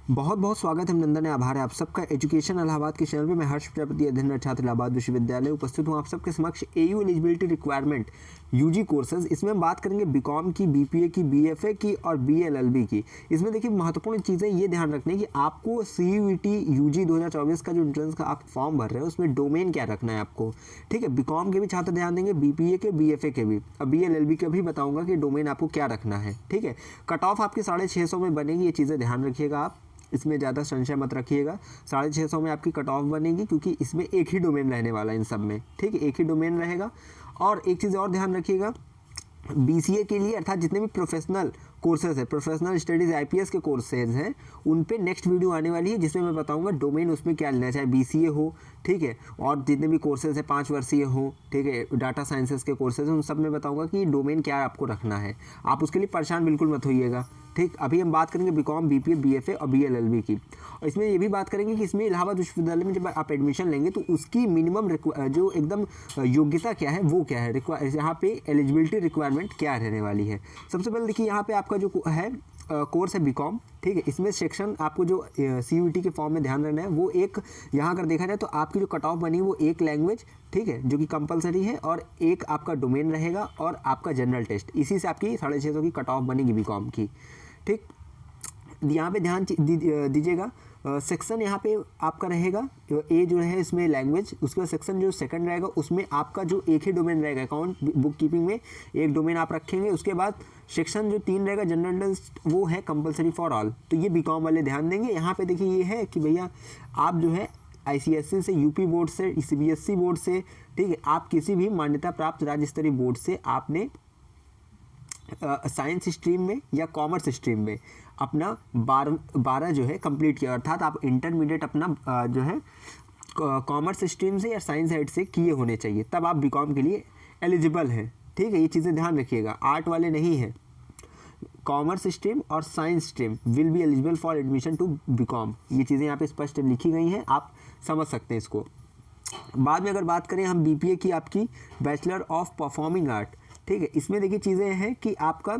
बहुत बहुत स्वागत है नंदन है, आभार है आप सबका एजुकेशन इलाहाबाद के चैनल पे। मैं हर्ष प्रजापति, अध्ययनरत छात्र इलाहाबाद विश्वविद्यालय, उपस्थित हूँ आप सबके समक्ष AU eligibility requirement UG courses. इसमें हम बात करेंगे बीकॉम की, बीपीए की, बीएफए की और बीएलएलबी की। इसमें देखिए महत्वपूर्ण चीज़ें ये ध्यान रखने कि आपको सीयूईटी यूजी 2024 का जो एंट्रेंस का आप फॉर्म भर रहे हो उसमें डोमेन क्या रखना है आपको। ठीक है, बीकॉम के भी छात्र ध्यान देंगे, बीपीए के, बीएफए के भी, और बीएलएलबी का भी बताऊंगा कि डोमेन आपको क्या रखना है। ठीक है, कट ऑफ आपकी 650 में बनेगी, ये चीज़ें ध्यान रखिएगा आप, इसमें ज़्यादा संशय मत रखिएगा। 650 में आपकी कट ऑफ बनेगी क्योंकि इसमें एक ही डोमेन रहने वाला है इन सब में। ठीक है, एक ही डोमेन रहेगा। और एक चीज़ और ध्यान रखिएगा, बीसीए के लिए अर्थात जितने भी प्रोफेशनल कोर्सेज है, प्रोफेशनल स्टडीज़ आईपीएस के कोर्सेज हैं, उन पे नेक्स्ट वीडियो आने वाली है जिसमें मैं बताऊंगा डोमेन उसमें क्या लेना है, चाहे बीसीए हो, ठीक है, और जितने भी कोर्सेज है 5 वर्षीय हो, ठीक है, डाटा साइंसेस के कोर्सेज हैं, उन सब में बताऊंगा कि डोमेन क्या आपको रखना है। आप उसके लिए परेशान बिल्कुल मत होइएगा। ठीक, अभी हम बात करेंगे बीकॉम, बीपीए, बीएफए और बीएलएलबी की। और इसमें ये भी बात करेंगे कि इसमें इलाहाबाद विश्वविद्यालय में जब आप एडमिशन लेंगे तो उसकी मिनिमम जो एकदम योग्यता क्या है वो क्या है, यहाँ पे एलिजिबिलिटी रिक्वायरमेंट क्या रहने वाली है। सबसे पहले देखिए यहाँ पे आपका जो है कोर्स है बीकॉम। ठीक है, इसमें सेक्शन आपको जो सीयूईटी के फॉर्म में ध्यान रखना है वो एक, यहाँ अगर देखा जाए तो आपकी जो कट ऑफ बनी वो एक लैंग्वेज, ठीक है, जो कि कंपलसरी है, और एक आपका डोमेन रहेगा और आपका जनरल टेस्ट। इसी से आपकी 650 की कट ऑफ बनेगी बीकॉम की। ठीक, यहाँ पे ध्यान दीजिएगा, सेक्शन यहाँ पे आपका रहेगा ए जो है इसमें लैंग्वेज, उसके बाद सेक्शन जो सेकंड रहेगा उसमें आपका जो एक ही डोमेन रहेगा, अकाउंट बुक कीपिंग में एक डोमेन आप रखेंगे। उसके बाद सेक्शन जो 3 रहेगा जनरल टेस्ट, वो है कंपलसरी फॉर ऑल। तो ये बीकॉम वाले ध्यान देंगे। यहाँ पे देखिए ये है कि भैया आप जो है आईसीएसई से, यूपी बोर्ड से, सीबीएसई बोर्ड से, ठीक है, आप किसी भी मान्यता प्राप्त राज्य स्तरीय बोर्ड से आपने साइंस स्ट्रीम में या कॉमर्स स्ट्रीम में अपना 12 जो है कंप्लीट किया, अर्थात आप इंटरमीडिएट अपना जो है कॉमर्स स्ट्रीम से या साइंस साइड से किए होने चाहिए, तब आप बीकॉम के लिए एलिजिबल हैं। ठीक है, ये चीज़ें ध्यान रखिएगा। आर्ट वाले नहीं हैं, कॉमर्स स्ट्रीम और science stream will be eligible for admission to BCom. ये चीज़ें यहाँ पे स्पष्ट लिखी गई हैं, आप समझ सकते हैं इसको। बाद में अगर बात करें हम बीपीए की, आपकी बैचलर ऑफ परफॉर्मिंग आर्ट। ठीक है, इसमें देखिए चीज़ें हैं कि आपका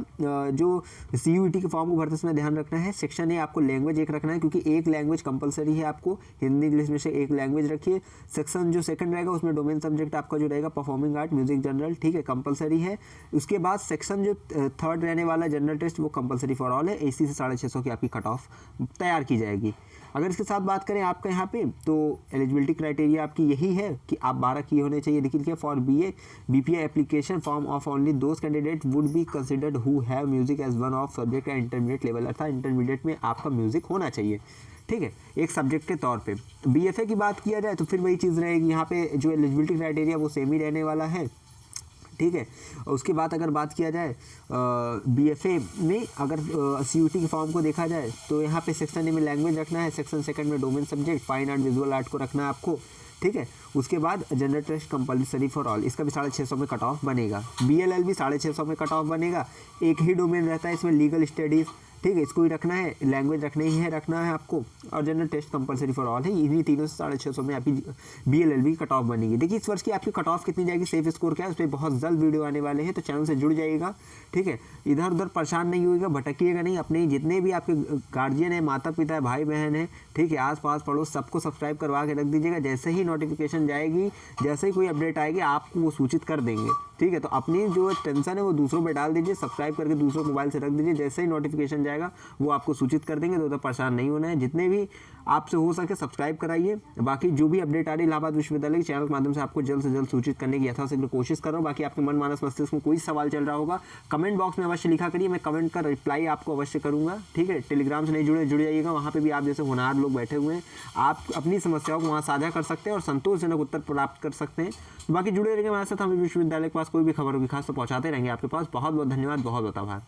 जो सीयूईटी के फॉर्म को भरते समय ध्यान रखना है, सेक्शन ए आपको लैंग्वेज एक रखना है क्योंकि एक लैंग्वेज कंपलसरी है, आपको हिंदी इंग्लिश में से एक लैंग्वेज रखिए। सेक्शन जो सेकंड रहेगा उसमें डोमेन सब्जेक्ट आपका जो रहेगा परफॉर्मिंग आर्ट, म्यूजिक, जनरल, ठीक है, कंपलसरी है। उसके बाद सेक्शन जो थर्ड रहने वाला जनरल टेस्ट वो कंपलसरी फॉर ऑल है। इसी से 650 की आपकी कट ऑफ तैयार की जाएगी। अगर इसके साथ बात करें आपका यहाँ पे, तो एलिजिबिलिटी क्राइटेरिया आपकी यही है कि आप 12 किए होने चाहिए। देखिए for BA BPA application form of only those candidate would be considered who have music as one of subject at intermediate level, अर्थात इंटरमीडिएट में आपका म्यूजिक होना चाहिए। ठीक है, एक सब्जेक्ट के तौर पे। बीएफए की बात किया जाए तो फिर वही चीज़ रहेगी, यहाँ पे जो एलिजिबिलिटी क्राइटेरिया वो सेम ही रहने वाला है। ठीक है, और उसके बाद अगर बात किया जाए बीएफए में, अगर सीयूटी के फॉर्म को देखा जाए तो यहाँ पे सेक्शन ए में लैंग्वेज रखना है, सेक्शन सेकंड में domain subject fine art visual art को रखना है आपको। ठीक है, उसके बाद general test compulsory for all, इसका भी 650 में कट ऑफ बनेगा। बीएलएलबी 650 में कट ऑफ बनेगा। एक ही डोमेन रहता है इसमें, लीगल स्टडीज़, ठीक है, इसको ही रखना है, लैंग्वेज रखना है आपको, और general test compulsory for all है। इन्हीं तीनों से 650 में आपकी बीएलएलबी की कट ऑफ बनेगी। देखिए इस वर्ष की आपकी कट ऑफ कितनी जाएगी, सेफ स्कोर क्या है, उस पर बहुत जल्द वीडियो आने वाले हैं, तो चैनल से जुड़ जाइएगा। ठीक है, इधर उधर परेशान नहीं होइएगा, भटकिएगा नहीं। अपने जितने भी आपके गार्जियन हैं, माता पिता है, भाई बहन है, ठीक है, आस पास पड़ोस, सबको सब्सक्राइब करवा के रख दीजिएगा। जैसे ही नोटिफिकेशन जाएगी, जैसे ही कोई अपडेट आएगी, आपको वो सूचित कर देंगे। ठीक है, तो अपनी जो टेंशन है वो दूसरों पे डाल दीजिए, सब्सक्राइब करके दूसरों मोबाइल से रख दीजिए। जैसे ही नोटिफिकेशन जाएगा वो आपको सूचित कर देंगे, तो उधर परेशान नहीं होना है। जितने भी आपसे हो सके सब्सक्राइब कराइए। बाकी जो भी अपडेट आ रही है इलाहाबाद विश्वविद्यालय के चैनल के माध्यम से आपको जल्द से जल्द सूचित करने की यथाशीघ्र कोशिश कर रहा हूँ। बाकी आपके मन मानस मस्तिष्क में कोई सवाल चल रहा होगा, कमेंट बॉक्स में अवश्य लिखा करिए, मैं कमेंट का रिप्लाई आपको अवश्य करूँगा। ठीक है, टेलीग्राम से नहीं जुड़ जाइएगा, वहाँ पर भी आप जैसे होनहार लोग बैठे हुए हैं, आप अपनी समस्याओं को वहाँ साझा कर सकते हैं और संतोषजनक उत्तर प्राप्त कर सकते हैं। बाकी जुड़े रहेंगे हमारे साथ, हमें विश्वविद्यालय के पास कोई भी खबर होगी खास तो पहुँचाते रहेंगे आपके पास। बहुत बहुत धन्यवाद, बहुत बहुत आभार।